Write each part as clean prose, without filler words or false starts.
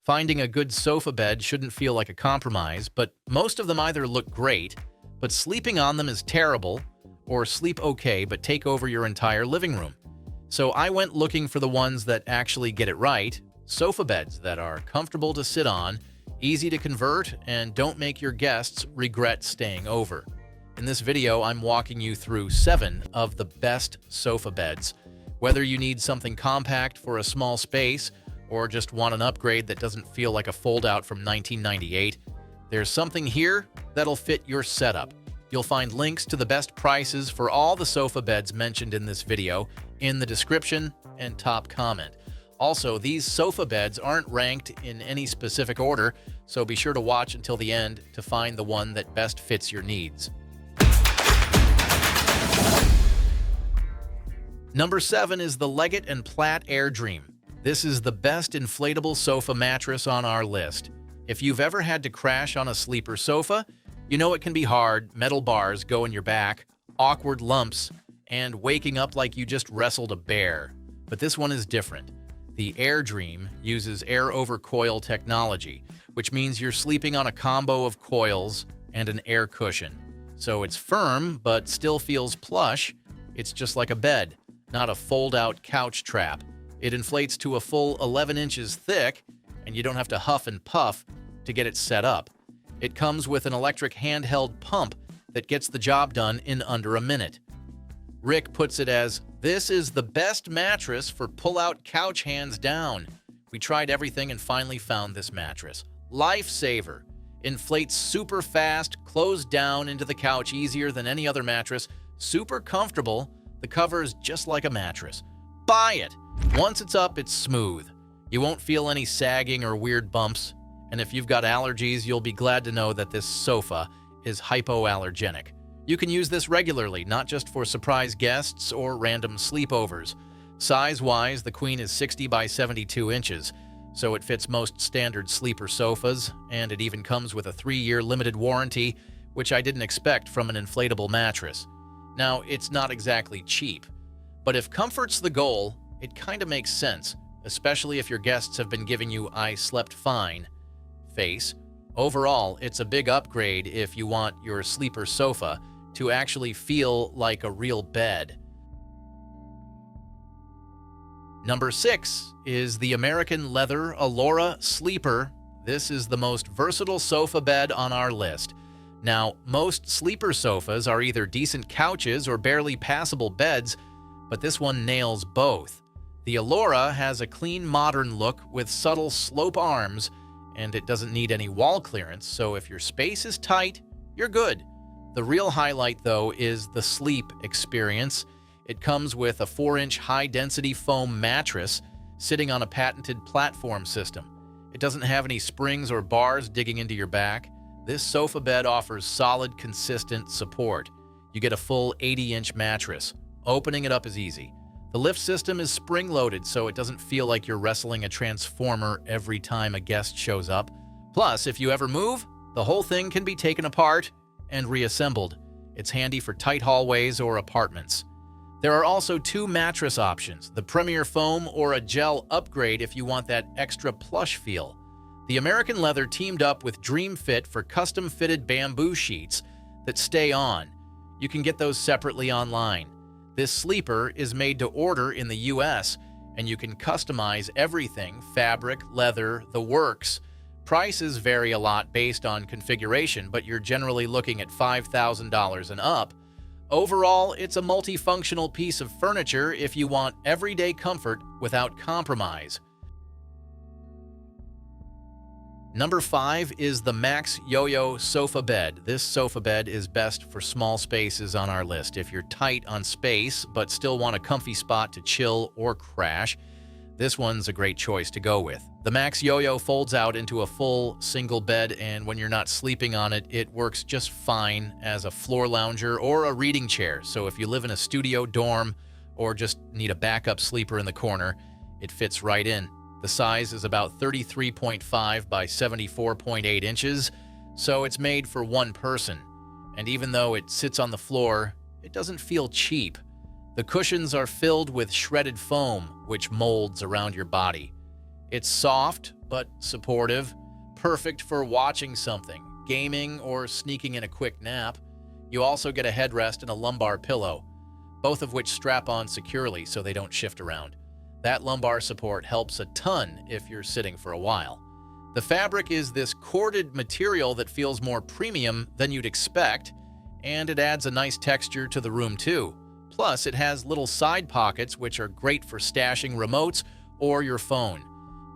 Finding a good sofa bed shouldn't feel like a compromise, but most of them either look great, but sleeping on them is terrible, or sleep okay but take over your entire living room. So I went looking for the ones that actually get it right, sofa beds that are comfortable to sit on, easy to convert, and don't make your guests regret staying over. In this video, I'm walking you through 7 of the best sofa beds. Whether you need something compact for a small space or just want an upgrade that doesn't feel like a fold-out from 1998, there's something here that'll fit your setup. You'll find links to the best prices for all the sofa beds mentioned in this video in the description and top comment. Also, these sofa beds aren't ranked in any specific order, so be sure to watch until the end to find the one that best fits your needs. Number 7 is the Leot and Plat Airdream. This is the best inflatable sofa mattress on our list. If you've ever had to crash on a sleeper sofa, you know it can be hard, metal bars go in your back, awkward lumps, and waking up like you just wrestled a bear. But this one is different. The Airdream uses air over coil technology, which means you're sleeping on a combo of coils and an air cushion. So it's firm, but still feels plush. It's just like a bed, not a fold-out couch trap. It inflates to a full 11 inches thick, and you don't have to huff and puff to get it set up. It comes with an electric handheld pump that gets the job done in under a minute. Rick puts it as, "This is the best mattress for pull-out couch hands down. We tried everything and finally found this mattress. Lifesaver. Inflates super fast, closed down into the couch easier than any other mattress, super comfortable, the cover is just like a mattress. Buy it! Once it's up, it's smooth. You won't feel any sagging or weird bumps, and if you've got allergies, you'll be glad to know that this sofa is hypoallergenic. You can use this regularly, not just for surprise guests or random sleepovers. Size-wise, the queen is 60 by 72 inches, so it fits most standard sleeper sofas, and it even comes with a 3-year limited warranty, which I didn't expect from an inflatable mattress. Now, it's not exactly cheap, but if comfort's the goal, it kinda makes sense, especially if your guests have been giving you "I slept fine" face. Overall, it's a big upgrade if you want your sleeper sofa to actually feel like a real bed. Number 6 is the American Leather Allora Sleeper. This is the most versatile sofa bed on our list. Now, most sleeper sofas are either decent couches or barely passable beds, but this one nails both. The Allora has a clean, modern look with subtle slope arms, and it doesn't need any wall clearance, so if your space is tight, you're good. The real highlight, though, is the sleep experience. It comes with a 4-inch high-density foam mattress sitting on a patented platform system. It doesn't have any springs or bars digging into your back. This sofa bed offers solid, consistent support. You get a full 80-inch mattress. Opening it up is easy. The lift system is spring-loaded, so it doesn't feel like you're wrestling a transformer every time a guest shows up. Plus, if you ever move, the whole thing can be taken apart and reassembled. It's handy for tight hallways or apartments. There are also 2 mattress options, the Premier Foam or a gel upgrade if you want that extra plush feel. The American Leather teamed up with Dream Fit for custom-fitted bamboo sheets that stay on. You can get those separately online. This sleeper is made to order in the US, and you can customize everything, fabric, leather, the works. Prices vary a lot based on configuration, but you're generally looking at $5,000 and up. Overall, it's a multifunctional piece of furniture if you want everyday comfort without compromise. Number 5 is the Max YoYo sofa bed. This sofa bed is best for small spaces on our list. If you're tight on space but still want a comfy spot to chill or crash, this one's a great choice to go with. The Max YoYo folds out into a full single bed, and when you're not sleeping on it, it works just fine as a floor lounger or a reading chair. So if you live in a studio dorm or just need a backup sleeper in the corner, it fits right in. The size is about 33.5 by 74.8 inches, so it's made for one person. And even though it sits on the floor, it doesn't feel cheap. The cushions are filled with shredded foam, which molds around your body. It's soft but supportive, perfect for watching something, gaming, or sneaking in a quick nap. You also get a headrest and a lumbar pillow, both of which strap on securely so they don't shift around. That lumbar support helps a ton if you're sitting for a while. The fabric is this corded material that feels more premium than you'd expect, and it adds a nice texture to the room too. Plus, it has little side pockets which are great for stashing remotes or your phone.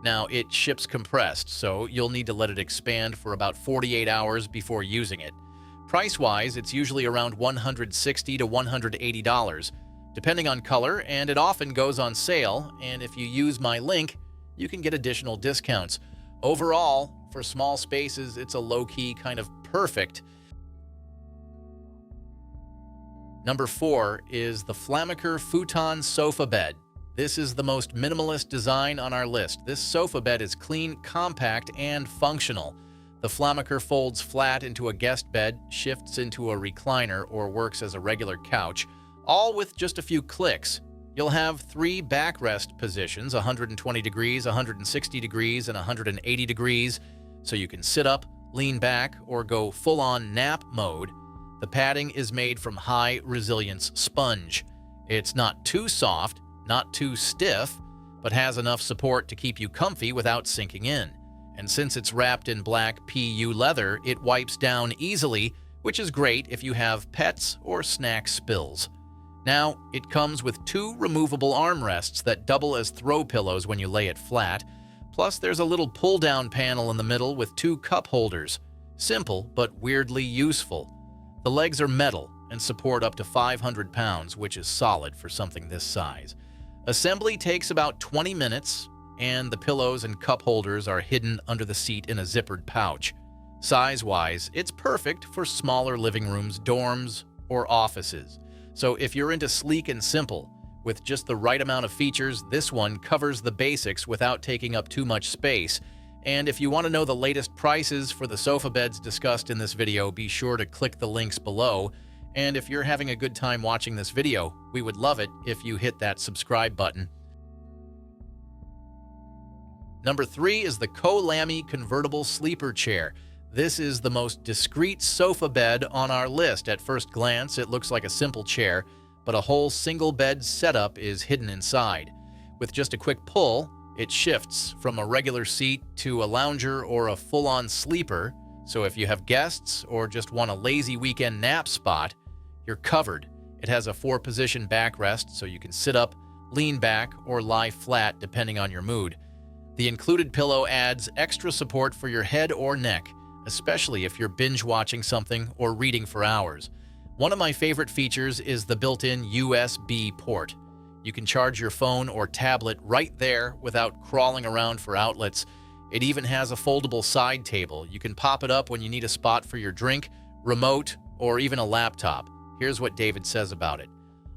Now, it ships compressed, so you'll need to let it expand for about 48 hours before using it. Price-wise, it's usually around $160 to $180, depending on color, and it often goes on sale, and if you use my link, you can get additional discounts. Overall, for small spaces, it's a low-key kind of perfect. Number 4 is the Flamker Futon Sofa Bed. This is the most minimalist design on our list. This sofa bed is clean, compact, and functional. The Flamker folds flat into a guest bed, shifts into a recliner, or works as a regular couch, all with just a few clicks. You'll have 3 backrest positions, 120 degrees, 160 degrees, and 180 degrees, so you can sit up, lean back, or go full-on nap mode. The padding is made from high-resilience sponge. It's not too soft, not too stiff, but has enough support to keep you comfy without sinking in. And since it's wrapped in black PU leather, it wipes down easily, which is great if you have pets or snack spills. Now, it comes with 2 removable armrests that double as throw pillows when you lay it flat. Plus, there's a little pull-down panel in the middle with 2 cup holders. Simple, but weirdly useful. The legs are metal and support up to 500 pounds, which is solid for something this size. Assembly takes about 20 minutes, and the pillows and cup holders are hidden under the seat in a zippered pouch. Size-wise, it's perfect for smaller living rooms, dorms, or offices. So if you're into sleek and simple, with just the right amount of features, this one covers the basics without taking up too much space. And if you want to know the latest prices for the sofa beds discussed in this video, be sure to click the links below. And if you're having a good time watching this video, we would love it if you hit that subscribe button. Number 3 is the Colami Convertible Sleeper Chair. This is the most discreet sofa bed on our list. At first glance, it looks like a simple chair, but a whole single bed setup is hidden inside. With just a quick pull, it shifts from a regular seat to a lounger or a full-on sleeper, so if you have guests or just want a lazy weekend nap spot, you're covered. It has a 4-position backrest, so you can sit up, lean back, or lie flat depending on your mood. The included pillow adds extra support for your head or neck, especially if you're binge-watching something or reading for hours. One of my favorite features is the built-in USB port. You can charge your phone or tablet right there without crawling around for outlets. It even has a foldable side table. You can pop it up when you need a spot for your drink, remote, or even a laptop. Here's what David says about it.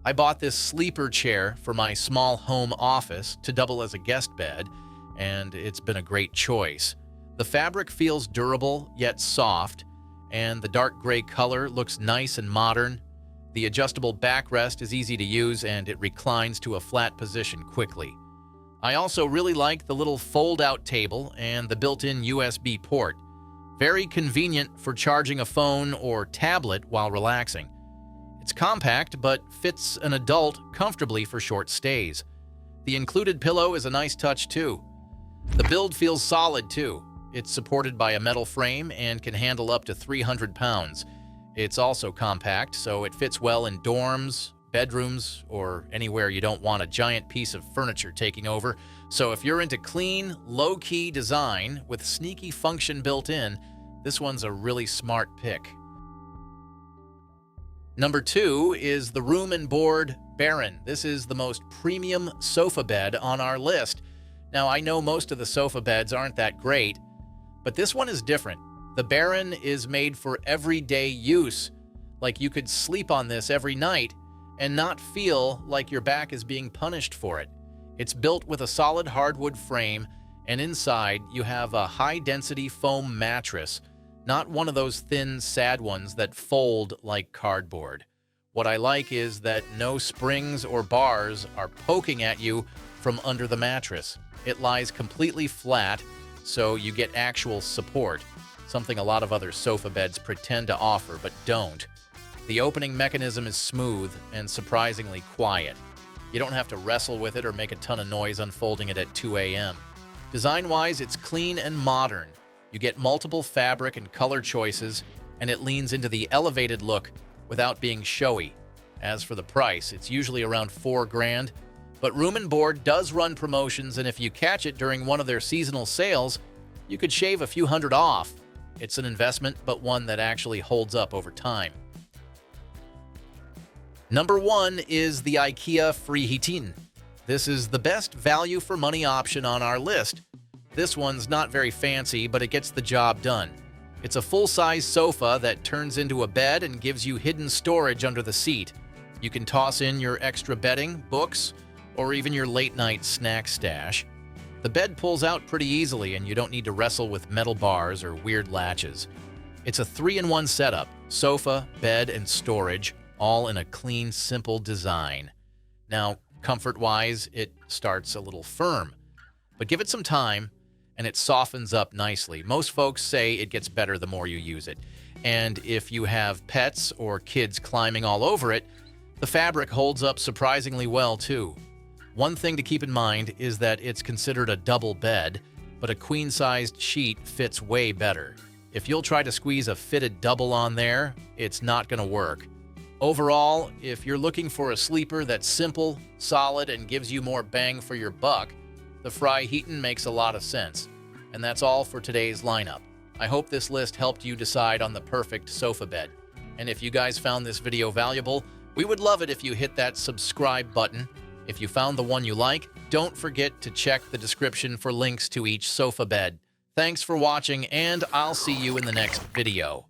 I bought this sleeper chair for my small home office to double as a guest bed, and it's been a great choice. The fabric feels durable yet soft, and the dark gray color looks nice and modern. The adjustable backrest is easy to use, and it reclines to a flat position quickly. I also really like the little fold-out table and the built-in USB port. Very convenient for charging a phone or tablet while relaxing. It's compact, but fits an adult comfortably for short stays. The included pillow is a nice touch too. The build feels solid too. It's supported by a metal frame and can handle up to 300 pounds. It's also compact, so it fits well in dorms, bedrooms, or anywhere you don't want a giant piece of furniture taking over. So if you're into clean, low-key design with sneaky function built in, this one's a really smart pick. Number 2 is the Room and Board Berin. This is the most premium sofa bed on our list. Now, I know most of the sofa beds aren't that great, but this one is different. The Berin is made for everyday use. Like you could sleep on this every night and not feel like your back is being punished for it. It's built with a solid hardwood frame, and inside you have a high-density foam mattress, not one of those thin, sad ones that fold like cardboard. What I like is that no springs or bars are poking at you from under the mattress. It lies completely flat, so you get actual support, something a lot of other sofa beds pretend to offer but don't. The opening mechanism is smooth and surprisingly quiet. You don't have to wrestle with it or make a ton of noise unfolding it at 2 a.m. Design-wise, it's clean and modern. You get multiple fabric and color choices, and it leans into the elevated look without being showy. As for the price, it's usually around $4,000, but Room and Board does run promotions, and if you catch it during one of their seasonal sales, you could shave a few hundred off. It's an investment, but one that actually holds up over time. Number 1 is the IKEA Free Hit. This is the best value for money option on our list. This one's not very fancy, but it gets the job done. It's a full-size sofa that turns into a bed and gives you hidden storage under the seat. You can toss in your extra bedding, books, or even your late-night snack stash. The bed pulls out pretty easily, and you don't need to wrestle with metal bars or weird latches. It's a 3-in-1 setup: sofa, bed, and storage, all in a clean, simple design. Now, comfort-wise, it starts a little firm, but give it some time, and it softens up nicely. Most folks say it gets better the more you use it. And if you have pets or kids climbing all over it, the fabric holds up surprisingly well, too. One thing to keep in mind is that it's considered a double bed, but a queen-sized sheet fits way better. If you'll try to squeeze a fitted double on there, it's not going to work. Overall, if you're looking for a sleeper that's simple, solid, and gives you more bang for your buck, the FRIHETEN makes a lot of sense. And that's all for today's lineup. I hope this list helped you decide on the perfect sofa bed. And if you guys found this video valuable, we would love it if you hit that subscribe button. If you found the one you like, don't forget to check the description for links to each sofa bed. Thanks for watching, and I'll see you in the next video.